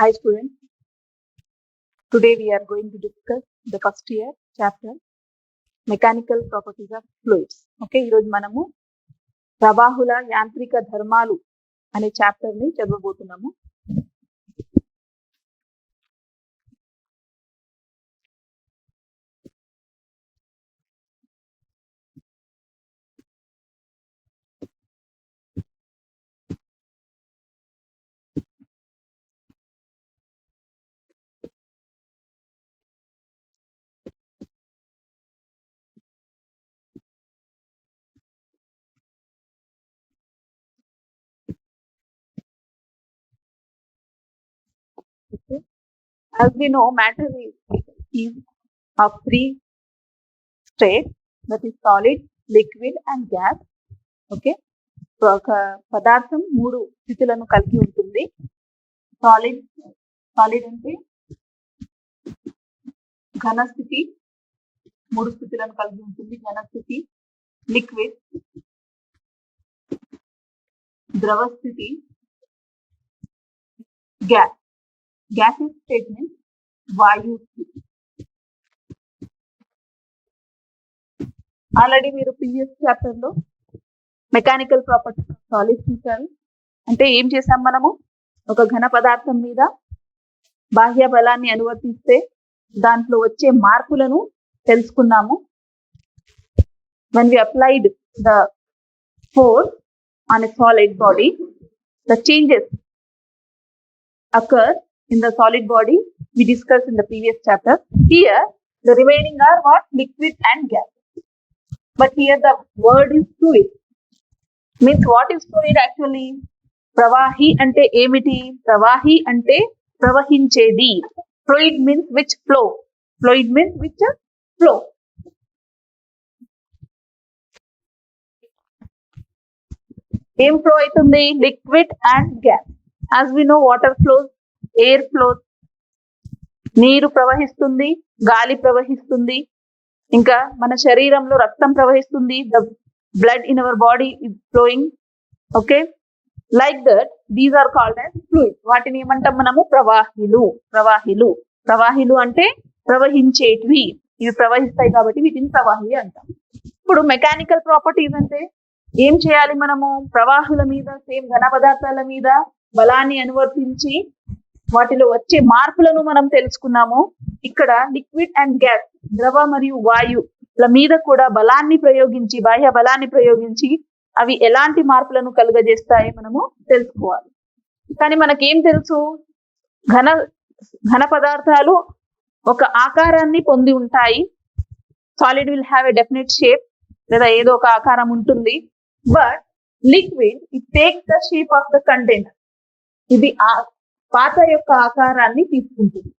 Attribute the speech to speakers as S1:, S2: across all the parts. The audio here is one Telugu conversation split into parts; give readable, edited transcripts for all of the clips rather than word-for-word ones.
S1: Hi students, today we are going to discuss the first year chapter Mechanical Properties of Fluids. Okay, ఈరోజు మనము ప్రవాహుల యాంత్రిక ధర్మాలు అనే చాప్టర్ ని చదవబోతున్నాము. Okay. As we know, matter is of three states, that is solid, liquid and gas. Okay. ఒక పదార్థం మూడు స్థితులను కలిగి ఉంటుంది. సాలిడ్ అంటే ఘన స్థితి, మూడు స్థితులను కలిగి ఉంటుంది. ఘన స్థితి, లిక్విడ్ ద్రవ స్థితి, గ్యాస్. గ్యాసెస్ స్టేట్మెంట్ వాయు స్థితి. ఆల్రెడీ మీరు ప్రీవియస్ చాప్టర్ లో మెకానికల్ ప్రాపర్టీస్ ఆఫ్ సాలిడ్ చూసారు. అంటే ఏం చేసాం మనము, ఒక ఘన పదార్థం మీద బాహ్య బలాన్ని అనువర్తిస్తే దాంట్లో వచ్చే మార్పులను తెలుసుకున్నాము. when we applied the force on a solid body, the changes occur in the solid body we discussed in the previous chapter. Here the remaining are what? Liquid and gas. But here the word is fluid. Means what is fluid actually? ప్రవాహి అంటే ఏమిటి? ప్రవాహి అంటే ప్రవహించేది. Fluid means which flow. Fluid means which flow. ఏం ఫ్లో అవుతుంది? Liquid and gas. As we know, water flows, air flows, నీరు ప్రవహిస్తుంది, గాలి ప్రవహిస్తుంది, ఇంకా మన శరీరంలో రక్తం ప్రవహిస్తుంది. The blood in our body is flowing. Okay, like that these are called as fluids. వాటిని ఏమంటాం మనము? ప్రవాహిలు. ప్రవాహిలు ప్రవాహిలు అంటే ప్రవహించేటివి. ఇవి ప్రవహిస్తాయి కాబట్టి వీటిని ప్రవాహి అంటాం. ఇప్పుడు మెకానికల్ ప్రాపర్టీస్ అంటే ఏం చేయాలి మనము? ప్రవాహుల మీద, సేమ్ ఘన పదార్థాల మీద బలాన్ని అనువర్తించి వాటిలో వచ్చే మార్పులను మనం తెలుసుకున్నాము. ఇక్కడ లిక్విడ్ అండ్ గ్యాస్, ద్రవ మరియు వాయుల మీద కూడా బలాన్ని ప్రయోగించి, బాహ్య బలాన్ని ప్రయోగించి అవి ఎలాంటి మార్పులను కలుగజేస్తాయి మనము తెలుసుకోవాలి. కానీ మనకేం తెలుసు? ఘన పదార్థాలు ఒక ఆకారాన్ని పొంది ఉంటాయి. Solid will have a definite shape, లేదా ఏదో ఒక ఆకారం ఉంటుంది. But liquid it takes the shape of the container. ఇది ఆ పాత్ర యొక్క ఆకారాన్ని తీసుకుంటుంది.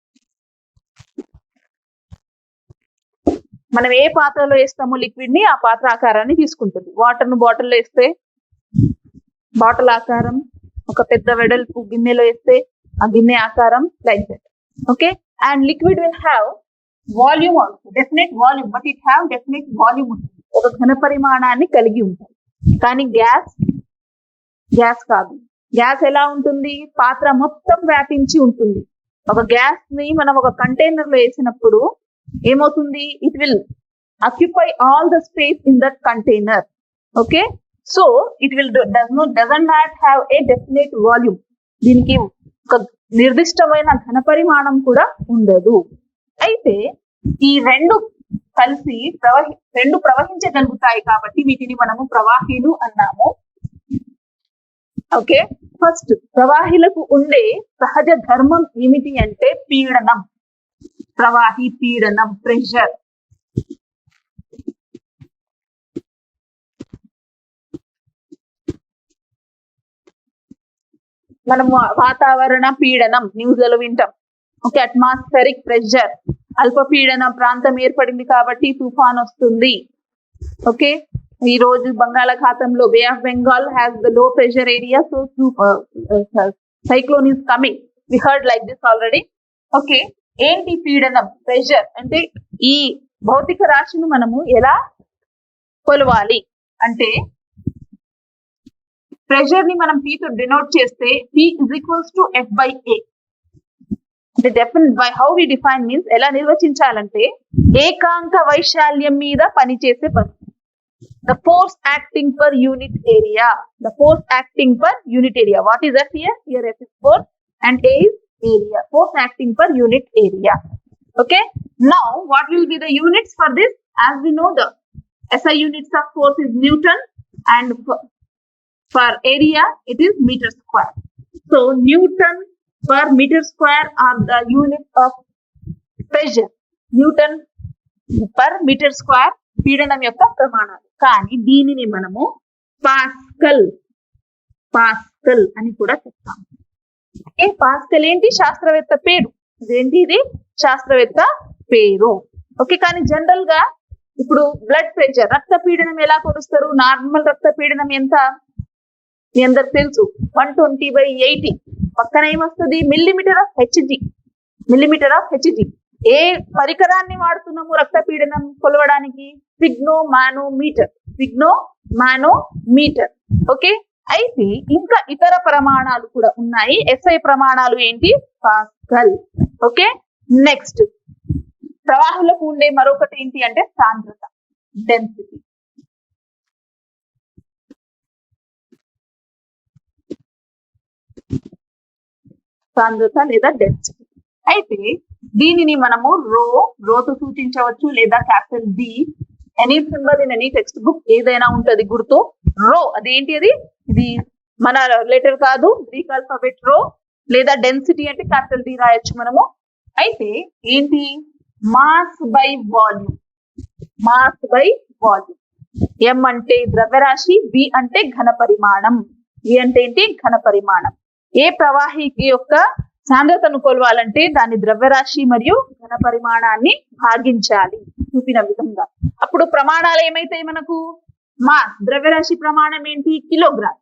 S1: మనం ఏ పాత్రలో వేస్తామో లిక్విడ్ ని, ఆ పాత్ర ఆకారాన్ని తీసుకుంటుంది. వాటర్ ను బాటిల్లో వేస్తే బాటిల్ ఆకారం, ఒక పెద్ద వెడల్పు గిన్నెలో వేస్తే ఆ గిన్నె ఆకారం, like that. Okay, and liquid will have volume also, definite volume, but it have definite volume ఉంటుంది, ఒక ఘన పరిమాణాన్ని కలిగి ఉంటుంది. కానీ గ్యాస్ కాదు. గ్యాస్ ఎలా ఉంటుంది? పాత్ర మొత్తం వ్యాపించి ఉంటుంది. ఒక గ్యాస్ ని మనం ఒక కంటైనర్ లో వేసినప్పుడు ఏమవుతుంది? It will occupy all the space in that container. Okay, so it will doesn't not have a definite volume. దీనికి ఒక నిర్దిష్టమైన ఘన పరిమాణం కూడా ఉండదు. అయితే ఈ రెండు కలిసి రెండు ప్రవహించగలుగుతాయి కాబట్టి వీటిని మనము ప్రవాహీలు అన్నాము. ఓకే, ఫస్ట్ ప్రవాహిలకు ఉండే సహజ ధర్మం ఏమిటి అంటే పీడనం. ప్రవాహి పీడనం, ప్రెషర్. మనము వాతావరణ పీడనం న్యూస్లలో వింటాం. Okay, atmospheric pressure. అల్పపీడన ప్రాంతం ఏర్పడింది కాబట్టి తుఫాన్ వస్తుంది. ఓకే, ఈ రోజు బంగాళాఖాతంలో bay of Bengal has the low pressure area, so cyclone is coming. We heard like this already. Okay, ఏంటి పీడనం? ప్రెషర్. అంటే ఈ భౌతిక రాశిని మనము ఎలా కొలవాలి అంటే, ప్రెషర్ ని మనం P తో డినోట్ చేస్తే P is equals to F by A. అంటే definite by how we define means ఎలా నిర్వచించాలంటే ఏకాంక వైశాల్యం మీద పనిచేసే పని. The force acting per unit area. The force acting per unit area. What is F here? Here F is force and A is area. Force acting per unit area. Okay. Now what will be the units for this? As we know, the SI units of force is Newton, and for area it is meter square. So Newton per meter square are the unit of pressure. Newton per meter square పీడనం యొక్క ప్రమాణాలు. కానీ దీనిని మనము పాస్కల్ అని కూడా చెప్తాము. పాస్కల్ ఏంటి? శాస్త్రవేత్త పేరు. ఇదేంటి? ఇది శాస్త్రవేత్త పేరు. ఓకే. కానీ జనరల్ గా ఇప్పుడు బ్లడ్ ప్రెషర్, రక్త పీడనం ఎలా కొలుస్తారు? నార్మల్ రక్త పీడనం ఎంత మీ అందరికి తెలుసు, 120/80. పక్కన ఏమొస్తుంది? Millimetre of HG. ఏ పరికరాన్ని వాడుతున్నాము రక్త పీడనం కొలవడానికి? స్ఫిగ్నోమానోమీటర్. ఓకే. అయితే ఇంకా ఇతర ప్రమాణాలు కూడా ఉన్నాయి. SI ప్రమాణాలు ఏంటి? పాస్కల్. ఓకే. నెక్స్ట్ ప్రవాహంలోకి ఉండే మరొకటి ఏంటి అంటే సాంద్రత, డెన్సిటీ. సాంద్రత లేదా డెన్సిటీ. అయితే దీనిని మనము రోతో సూచించవచ్చు, లేదా capital D. Any symbol in any text book ఏదైనా ఉంటది గుర్తు. రో అదేంటి? ఇది మన లెటర్ కాదు, గ్రీక్ ఆల్ఫాబెట్ రో. లేదా డెన్సిటీ అంటే క్యాపిటల్ D రాయొచ్చు మనము. అయితే ఏంటి? Mass by volume. M అంటే ద్రవ్యరాశి, V అంటే ఘన పరిమాణం. V అంటే ఏంటి? ఘన పరిమాణం. ఏ ప్రవాహికి యొక్క సాంద్రతను కొలవాలంటే దాని ద్రవ్యరాశి మరియు ఘన పరిమాణాన్ని భాగించాలి చూపిన విధంగా. అప్పుడు ప్రమాణాలు ఏమైతాయి మనకు? మాస్, ద్రవ్యరాశి ప్రమాణం ఏంటి? కిలోగ్రామ్.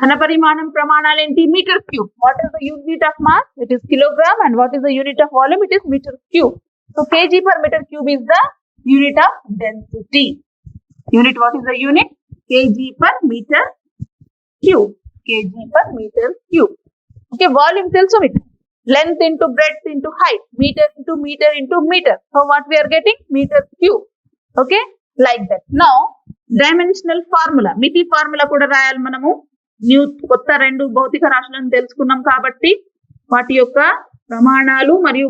S1: ఘన పరిమాణం ప్రమాణాలు ఏంటి? Metre cube. What is the unit of mass? It is kilogram. And what is the unit of volume? It is metre cube. So kg per meter cube is the unit of density. What is the unit? kg per meter cube. Okay, volume tells me length into breadth into height, meter into meter. So what we are getting? Meter cube. Okay, like that. Now dimensional formula, మితి ఫార్ములా కూడా రాయాలి మనము. కొత్త 2 భౌతిక రాశులను తెలుసుకున్నాం కాబట్టి వాటి యొక్క ప్రమాణాలు మరియు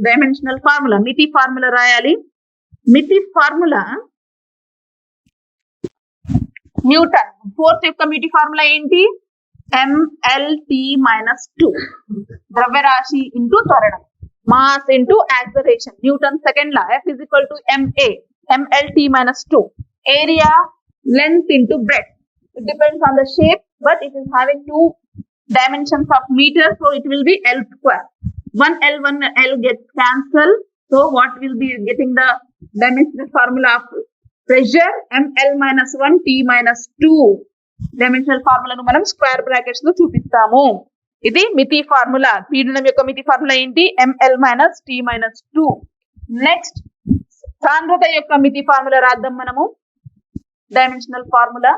S1: డైమెన్షనల్ ఫార్ములా, మితి ఫార్ములా రాయాలి. మితి ఫార్ములా న్యూటన్. ఫోర్స్ యొక్క మితి ఫార్ములా ఏంటి? mLT-2. ద్రవ్యరాశి ఇంటూ త్వరణం, mass into acceleration. Newton second law. F is equal to ma, mLT-2. Area, length into breadth. It depends on the shape, but it is having 2 dimensions of meter, so it will be L square. 1 L gets cancelled. So what will be getting the dimensional formula of pressure? mL-1 T-2. Dimensional ఫార్ములాను మనం స్క్వేర్ బ్రాకెట్స్ లో చూపిస్తాము. ఇది మితి ఫార్ములా. పీడనం యొక్క మితి ఫార్ములా ఏంటి? mL-T-2. నెక్స్ట్ సాంద్రత యొక్క మితి ఫార్ములా రాద్దాం మనము. డైమెన్షనల్ ఫార్ములా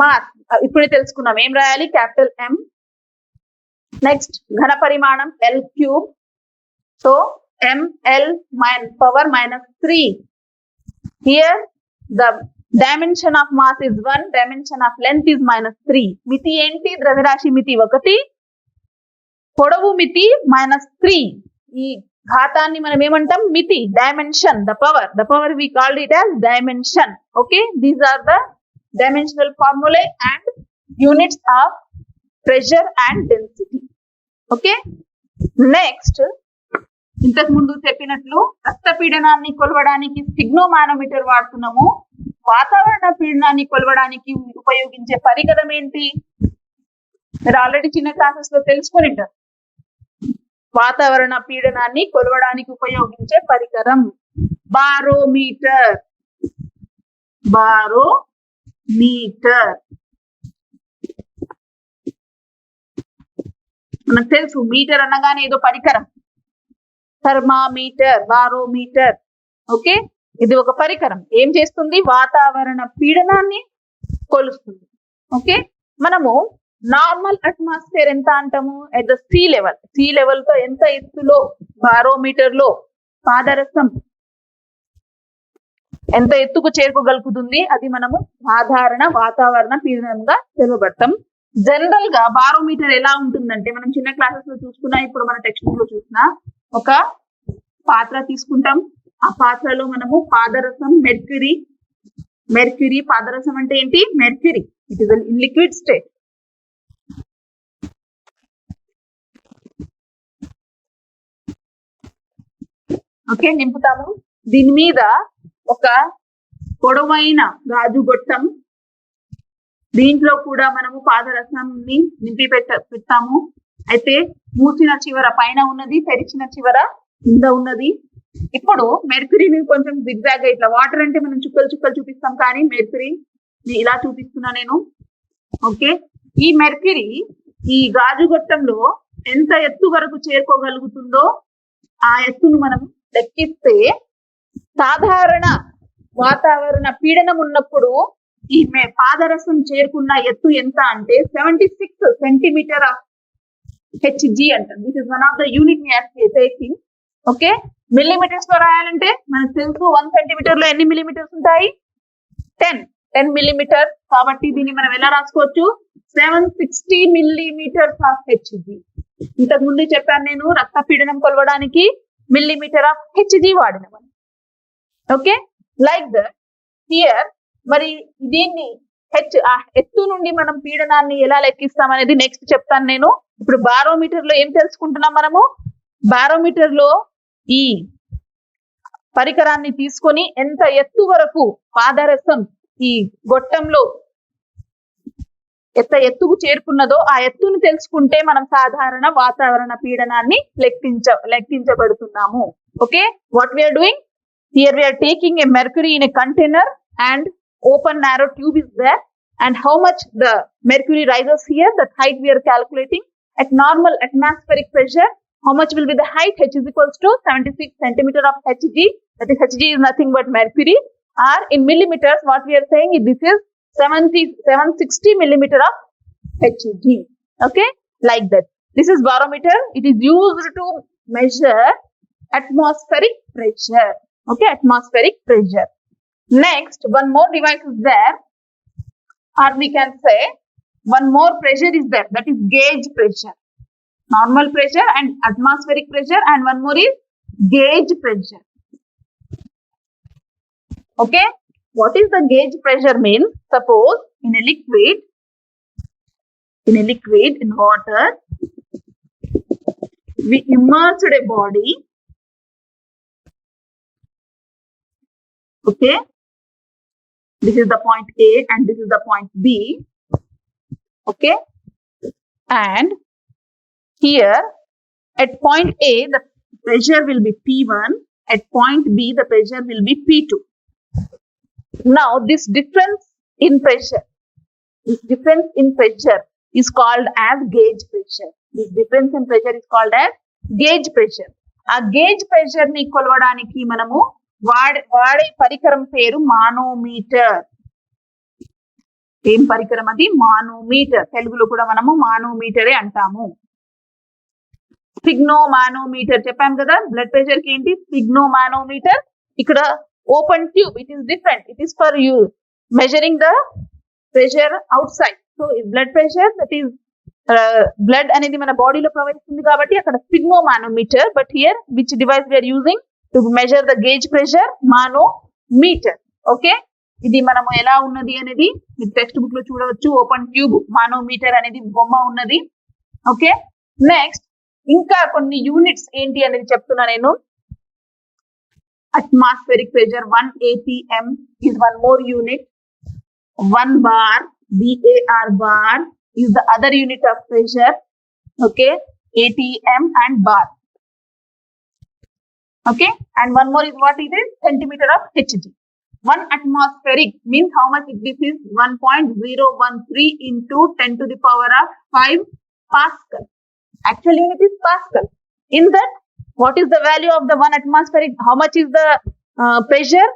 S1: మాస్ ఇప్పుడే తెలుసుకున్నాం. ఏం రాయాలి? Capital M. నెక్స్ట్ ఘన పరిమాణం L3. So mL power -3. Here the dimension of mass is 1, dimension of length is -3. మితి ఏంటి? ద్రవ్యరాశి మితి 1, పొడవు మితి -3. ఈ ఘాతాన్ని మనం ఏమంటాం? మితి. Dimension, the power we called it as dimension. Okay, these are the dimensional formulae and units of pressure and density. Okay, next ఇంతకు ముందు చెప్పినట్లు రక్త పీడనాన్ని కొలవడానికి స్ఫిగ్నోమానోమీటర్ వాడుతున్నాము. వాతావరణ పీడనాన్ని కొలవడానికి ఉపయోగించే పరికరం ఏంటి? మీరు ఆల్రెడీ చిన్న క్లాసెస్ లో తెలుసుకొని ఉంటారు. వాతావరణ పీడనాన్ని కొలవడానికి ఉపయోగించే పరికరం బారోమీటర్. మనకు తెలుసు మీటర్ అనగానే ఏదో పరికరం. Thermometer, barometer. ఓకే, ఇది ఒక పరికరం. ఏం చేస్తుంది? వాతావరణ పీడనాన్ని కొలుస్తుంది. ఓకే, మనము నార్మల్ అట్మాస్ఫియర్ ఎంత అంటాము? At the sea level. Sea level తో ఎంత ఎత్తులో బారోమీటర్ లో పాదరసం ఎంత ఎత్తుకు చేరుకోగలుగుతుంది, అది మనము సాధారణ వాతావరణ పీడనంగా తెలుపబడతాం. జనరల్ గా బారోమీటర్ ఎలా ఉంటుందంటే, మనం చిన్న క్లాసెస్ లో చూసుకున్నా, ఇప్పుడు మన టెక్స్ట్ బుక్ లో చూసినా, ఒక పాత్ర తీసుకుంటాం. ఆ పాత్రలో మనము పాదరసం, మెర్క్యూరీ పాదరసం అంటే ఏంటి? Mercury. It is in liquid state. Okay, నింపుతాము. దీని మీద ఒక పొడవైన గాజు గొట్టం, దీంట్లో కూడా మనము పాదరసాన్ని నింపి పెడతాము. అయితే మూసిన చివర పైన ఉన్నది, తెరిచిన చివర కింద ఉన్నది. ఇప్పుడు మెర్క్యూరీని కొంచెం జిగ్జాగ్ ఇట్లా, వాటర్ అంటే మనం చుక్కలు చుక్కలు చూపిస్తాం, కానీ మెర్క్యూరీ ఇలా చూపిస్తున్నా నేను. ఓకే, ఈ మెర్క్యూరీ ఈ గాజు గొట్టంలో ఎంత ఎత్తు వరకు చేరుకోగలుగుతుందో ఆ ఎత్తును మనం లెక్కిస్తే, సాధారణ వాతావరణ పీడనం ఉన్నప్పుడు ఈ పాదరసం చేరుకున్న ఎత్తు ఎంత అంటే 76 సెంటీమీటర్ ఆఫ్ HG అంటాం. This is one of the unit we are taking. Okay, millimetres లో రాయాలంటే మనకు తెలుసు 1 సెంటీమీటర్ లో ఎన్ని మిల్లీమీటర్స్ ఉంటాయి? 10 మిల్లీమీటర్. కాబట్టి దీన్ని మనం ఎలా రాసుకోవచ్చు? 760 మిల్లీమీటర్స్ ఆఫ్ HG. ఇంతకు ముందు చెప్పాను నేను, రక్త పీడనం కొలవడానికి మిల్లీమీటర్ ఆఫ్ HG వాడినమని. Okay, like that here. మరి దీన్ని ఎత్తు నుండి మనం పీడనాన్ని ఎలా లెక్కిస్తాం అనేది నెక్స్ట్ చెప్తాను నేను. ఇప్పుడు బారోమీటర్ లో ఏం తెలుసుకుంటున్నాం మనము? బారోమీటర్ లో ఈ పరికరాన్ని తీసుకొని ఎంత ఎత్తు వరకు పాదరసం ఈ గొట్టంలో ఎంత ఎత్తుకు చేరుకున్నదో ఆ ఎత్తును తెలుసుకుంటే మనం సాధారణ వాతావరణ పీడనాన్ని లెక్కించబడుతున్నాము. Okay, what we are doing here, we are taking a mercury in a container and open narrow tube is there, and how much the mercury rises here, that height we are calculating. At normal atmospheric pressure, how much will be the height? H is equals to 76 centimeter of Hg. That is, Hg is nothing but mercury. Or in millimeters, what we are saying is this is 760 millimeter of Hg. Okay, like that. This is barometer. It is used to measure atmospheric pressure. Okay, atmospheric pressure. Next, one more device is there, or we can say one more pressure is there, that is gauge pressure. Normal pressure and atmospheric pressure, and one more is gauge pressure. Okay, what is the gauge pressure means? Suppose in a liquid, in water, we immersed a body. Okay, this is the point A and this is the point B. Okay, and here at point A the pressure will be P1, at point B the pressure will be P2. Now this difference in pressure is called as gauge pressure. This difference in pressure is called as gauge pressure. ఆ గేజ్ ప్రెషర్ ని కొలవడానికి మనము వాడే పరికరం పేరు మానోమీటర్. ఏం పరికరం అది? మానోమీటర్. తెలుగులో కూడా మనము మానోమీటరే అంటాము. స్పిగ్నో మానోమీటర్ చెప్పాం కదా, బ్లడ్ ప్రెషర్ కి ఏంటి? Sphygmomanometer. ఇక్కడ open tube, it is different. It is for you measuring the pressure outside. So blood pressure, that is blood అనేది మన బాడీలో ప్రవహిస్తుంది కాబట్టి అక్కడ sphygmomanometer. But here which device we are using to measure the gauge pressure? Manometer. Okay, ఇది మనము ఎలా ఉన్నది అనేది మీరు టెక్స్ట్ బుక్ లో చూడవచ్చు. ఓపెన్ ట్యూబ్ మానోమీటర్ అనేది బొమ్మ ఉన్నది. ఓకే, నెక్స్ట్ ఇంకా కొన్ని యూనిట్స్ ఏంటి అనేది చెప్తున్నా నేను. Atmospheric pressure 1 atm is one more unit. 1 bar, BAR bar, is the other unit of pressure. Okay, atm and bar. Okay, and one more is what it is? Centimeter of Hg. 1 atmospheric means how much this is? 1.013 into 10 to the power of 5 Pascal. Actual unit is Pascal. In that, what is the value of the 1 atmospheric? How much is the pressure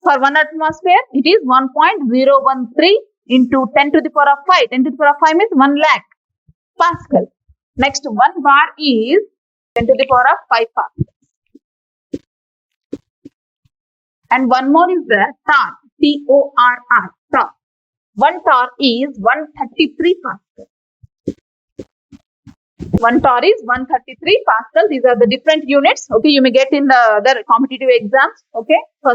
S1: for 1 atmosphere? It is 1.013 into 10 to the power of 5. 10 to the power of 5 means 1 lakh Pascal. Next, 1 bar is 10 to the power of 5 Pascal. And one more is the torr, T-O-R-R, torr. 1 torr is 133 Pascal. 1 torr is 133 Pascal. These are the different units. Okay, you may get in the other competitive exams. Okay, for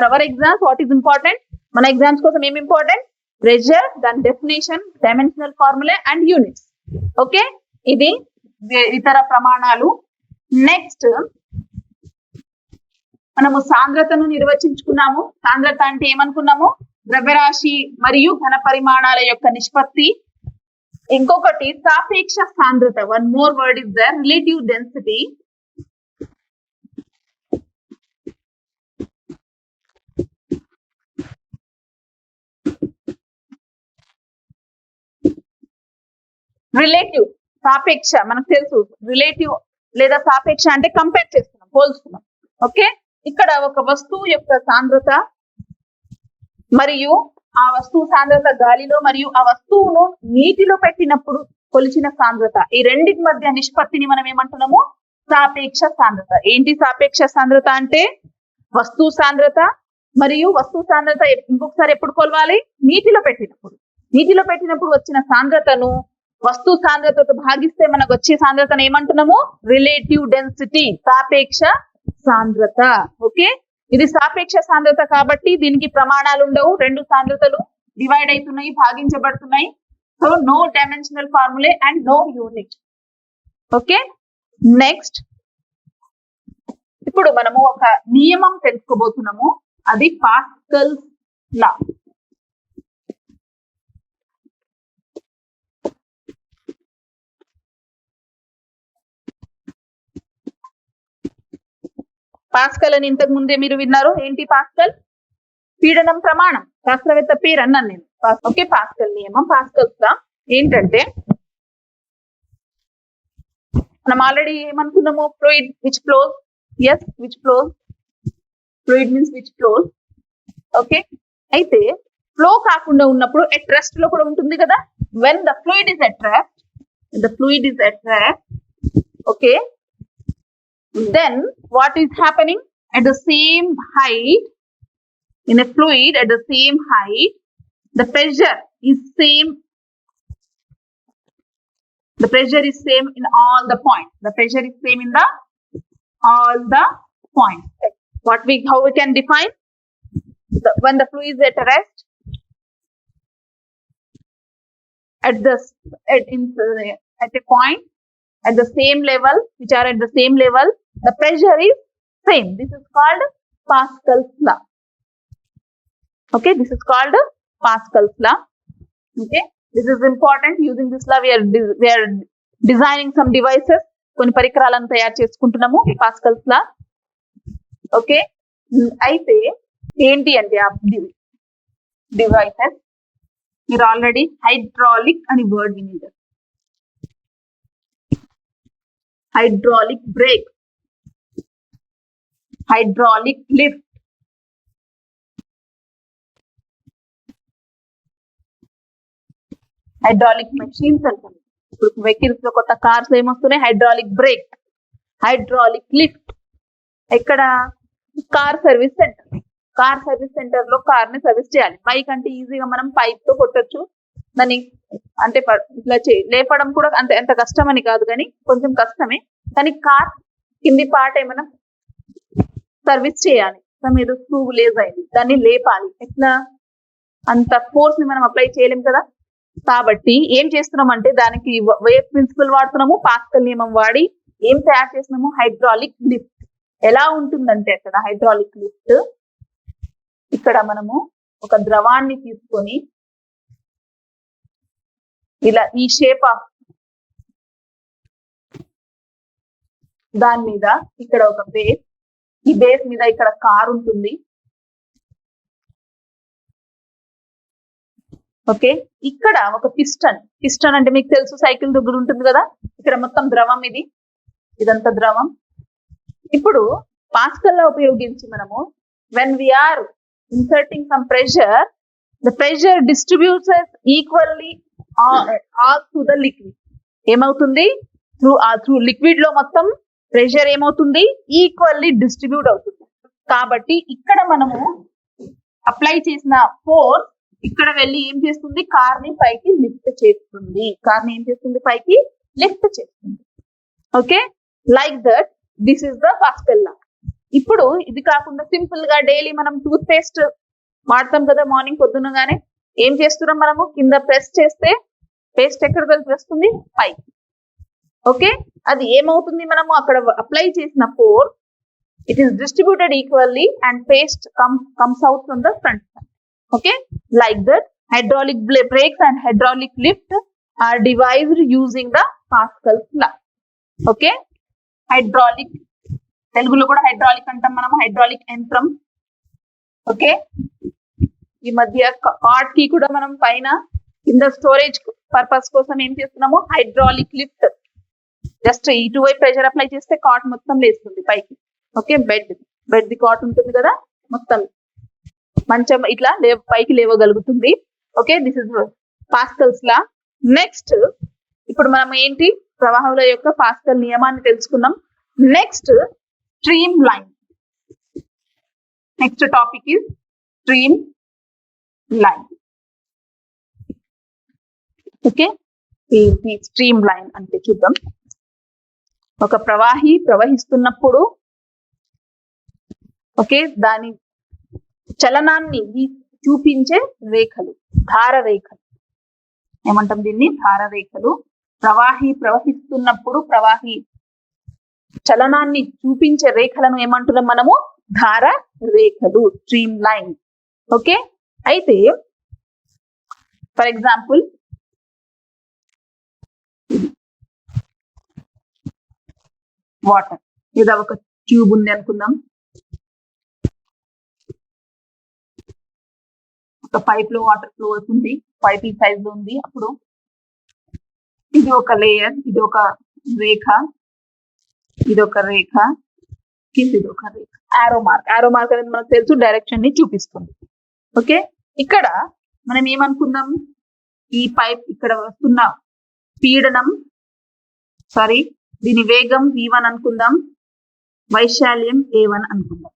S1: our exams, what is important? Mana exams kosam em important? Pressure, then definition, dimensional formula, and units. Okay, ఇది ఇతర ప్రమాణాలు. నెక్స్ట్ మనము సాంద్రతను నిర్వచించుకున్నాము. సాంద్రత అంటే ఏమనుకున్నాము? ద్రవ్యరాశి మరియు ఘన పరిమాణాల యొక్క నిష్పత్తి. ఇంకొకటి సాపేక్ష సాంద్రత. One more word is the relative density. Relative, సాపేక్ష మనకు తెలుసు. రిలేటివ్ లేదా సాపేక్ష అంటే కంపేర్ చేస్తున్నాం, పోల్చుకున్నాం. ఓకే, ఇక్కడ ఒక వస్తువు యొక్క సాంద్రత మరియు ఆ వస్తువు సాంద్రత గాలిలో మరియు ఆ వస్తువును నీటిలో పెట్టినప్పుడు కొలిచిన సాంద్రత, ఈ రెండింటి మధ్య నిష్పత్తిని మనం ఏమంటున్నాము? సాపేక్ష సాంద్రత. ఏంటి సాపేక్ష సాంద్రత అంటే? వస్తువు సాంద్రత మరియు వస్తువు సాంద్రత ఇంకొకసారి ఎప్పుడు కొలవాలి? నీటిలో పెట్టినప్పుడు. నీటిలో పెట్టినప్పుడు వచ్చిన సాంద్రతను వస్తువు సాంద్రతతో భాగిస్తే మనకు వచ్చే సాంద్రతను ఏమంటున్నాము? రిలేటివ్ డెన్సిటీ, సాపేక్ష సాంద్రత. ఓకే, ఇది సాపేక్ష సాంద్రత కాబట్టి దీనికి ప్రమాణాలు ఉండవు. రెండు సాంద్రతలు డివైడ్ అవుతున్నాయి, భాగించబడుతున్నాయి. So no dimensional formulae and no unit. Okay, next ఇప్పుడు మనము ఒక నియమం తెలుసుకోబోతున్నాము. అది పాస్కల్స్ లా. పాస్కల్ అని ఇంతకు ముందే మీరు విన్నారు. ఏంటి పాస్కల్? పీడనం ప్రమాణం. శాస్త్రవేత్త పేరు అన్నాను నేను. ఓకే, పాస్కల్ నియమం, పాస్కల్స్ లా ఏంటంటే మనం ఆల్రెడీ ఏమనుకున్నాము? Fluid which flows. Yes, which flows. Fluid means which flows. Okay, అయితే ఫ్లో కాకుండా ఉన్నప్పుడు ఎట్ రెస్ట్ లో కూడా ఉంటుంది కదా. When the fluid is at rest, the fluid is at rest, okay, then what is happening? At the same height, in a fluid at the same height, the pressure is same. The pressure is same in all the points. The pressure is same in the all the points. How we can define? When the fluid is at rest, at a point at the same level, which are at the same level, the pressure is same. This is called Pascal's law. Okay, this is called Pascal's law. Okay, this is important. Using this law, we are designing some devices. కొన్ని పరికరాలను తయారు చేసుకుంటున్నాము పాస్కల్స్ లా. ఓకే, అయితే ఏంటి అంటే ఆ డివైసెస్ మీరు ఆల్రెడీ హైడ్రాలిక్ అని వర్డ్ వినేది. Hydraulic brake, hydraulic lift, hydraulic machines అంటారు. ఇప్పుడు వెహికల్స్ లో కొత్త కార్స్ ఏమొస్తున్నాయి? Hydraulic brake, hydraulic lift. ఎక్కడ? Car service centre. Car service centre లో కార్ ని సర్వీస్ చేయాలి. బైక్ అంటే ఈజీగా మనం పైప్ తో కొట్టొచ్చు దాన్ని, అంటే ఇట్లా లేపడం కూడా ఎంత కష్టం అని కాదు, కానీ కొంచెం కష్టమే. కానీ కార్ కింది పార్ట్ ఏమైనా సర్వీస్ చేయాలి, మీద స్క్రూ లేజ్ అయింది, దాన్ని లేపాలి. ఎట్లా? అంత ఫోర్స్ ని మనం అప్లై చేయలేం కదా. కాబట్టి ఏం చేస్తున్నాం అంటే దానికి వేవ్ ప్రిన్సిపల్ వాడుతున్నాము, పాస్కల్ నియమం వాడి ఏం తయారు చేస్తున్నాము? Hydraulic lift. ఎలా ఉంటుందంటే అక్కడ హైడ్రాలిక్ లిఫ్ట్, ఇక్కడ మనము ఒక ద్రవాన్ని తీసుకొని ఇలా ఈ షేప్ ఆఫ్ దాని మీద ఇక్కడ ఒక బేస్, ఈ బేస్ మీద ఇక్కడ కార్ ఉంటుంది. ఓకే, ఇక్కడ ఒక పిస్టన్. పిస్టన్ అంటే మీకు తెలుసు, సైకిల్ దగ్గర ఉంటుంది కదా. ఇక్కడ మొత్తం ద్రవం, ఇదంతా ద్రవం. ఇప్పుడు పాస్కల్ లా ఉపయోగించి మనము when we are inserting some pressure the pressure distributes equally all through the liquid. ఏమవుతుంది త్రూ లిక్విడ్ లో మొత్తం ప్రెషర్ ఏమవుతుంది ఈక్వల్లీ డిస్ట్రిబ్యూట్ అవుతుంది. కాబట్టి ఇక్కడ మనము అప్లై చేసిన ఫోర్స్ ఇక్కడ వెళ్ళి ఏం చేస్తుంది, కార్ ని పైకి లిఫ్ట్ చేస్తుంది. Okay, like that this is the Pascal law. ఇప్పుడు ఇది కాకుండా సింపుల్ గా డైలీ మనం టూత్ పేస్ట్ వాడతాం కదా, మార్నింగ్ పొద్దునగానే ఏం చేస్తున్నాం మనము, కింద ప్రెస్ చేస్తే పేస్ట్ ఎక్కడ వస్తుంది, పైకి. ఓకే, అది ఏమవుతుంది, మనము అక్కడ అప్లై చేసిన force it is distributed equally and paste comes out from the front side. Okay, like that hydraulic brakes and hydraulic lift are devised using the Pascal's law. Okay, hydraulic telugulo kuda hydraulic antam manam, hydraulic యంత్రం. ఓకే, ఈ మధ్య కార్డ్ కి కూడా మనం పైన కింద స్టోరేజ్ పర్పస్ కోసం ఏం చేస్తున్నాము, హైడ్రాలిక్ లిఫ్ట్. జస్ట్ ఇటువైపు ప్రెషర్ అప్లై చేస్తే కార్డ్ మొత్తం లేస్తుంది పైకి. ఓకే, బెడ్ ది కాట్ ఉంటుంది కదా, మొత్తం మంచం ఇట్లా పైకి లేవగలుగుతుంది. Okay, this is Pascal's law. Next ఇప్పుడు మనం ఏంటి, ప్రవాహంల యొక్క పాస్కల్ నియమాన్ని తెలుసుకున్నాం. Next stream line. Next topic is stream line. Okay, ఈ స్ట్రీమ్ లైన్ అంటే చూద్దాం. ఒక ప్రవాహి ప్రవహిస్తున్నప్పుడు ఓకే, దాని చలనాన్ని చూపించే రేఖలు ధార రేఖలు ఏమంటాం, దీన్ని ధార రేఖలు. ప్రవాహి ప్రవహిస్తున్నప్పుడు ప్రవాహి చలనాన్ని చూపించే రేఖలను ఏమంటున్నాం మనము, ధార రేఖలు, స్ట్రీమ్ లైన్. ఓకే, అయితే ఫర్ ఎగ్జాంపుల్ వాటర్, ఏదో ఒక ట్యూబ్ ఉంది అనుకుందాం, ఒక పైప్ లో వాటర్ ఫ్లో అవుతుంది, పైప్ ఈ సైజ్ లో ఉంది. అప్పుడు ఇది ఒక లేయర్, ఇది ఒక రేఖ, ఇది ఒక రేఖ, కింద ఇది ఒక రేఖ. ఆరో మార్క్ అనేది మనకు తెలుసు, డైరెక్షన్ ని చూపిస్తుంది. ఓకే, ఇక్కడ మనం ఏమనుకుందాం, ఈ పైప్ ఇక్కడ వస్తున్న పీడనం, దీని వేగం v1 అనుకుందాం, వైశాల్యం a1 అనుకుందాం.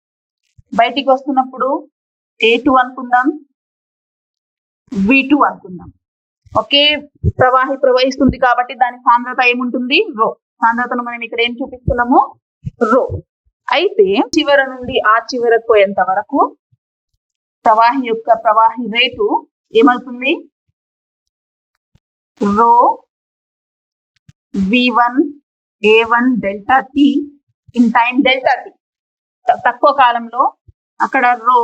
S1: బయటికి వస్తున్నప్పుడు a2 అనుకుందాం, v2 అనుకుందాం. ఒకే ప్రవాహి ప్రవహిస్తుంది కాబట్టి దాని సాంద్రత ఏముంటుంది, రో. సాంద్రతను మనం ఇక్కడ ఏం చూపిస్తున్నాము, రో. అయితే చివర నుండి ఆ చివరకు పోయేంత వరకు ప్రవాహి యొక్క ప్రవాహి రేటు ఏమవుతుంది, రో v1 a1 delta t in time delta t. తక్కువ కాలంలో అక్కడ రో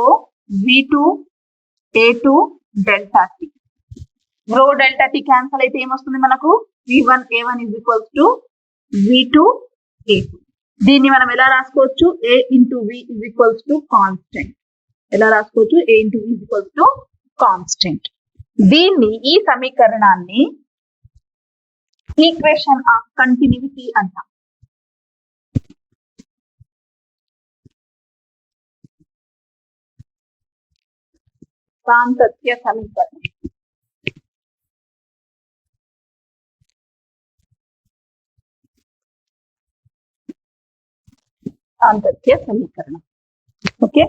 S1: v2 a2 డెల్టా t. రో డెల్టా t క్యాన్సల్ అయితే ఏమొస్తుంది మనకు, v1 a1 is equals to v2 a2. దీన్ని మనం ఎలా రాసుకోవచ్చు, a into v is equals to constant. ఎలా రాసుకోవచ్చు, a into v is equals to constant. దీన్ని, ఈ సమీకరణాన్ని ఈక్వేషన్ ఆఫ్ కంటిన్యూటీ అంటాం. సాంతత్య సమీకరణం. సాంతత్య సమీకరణం. ఓకే,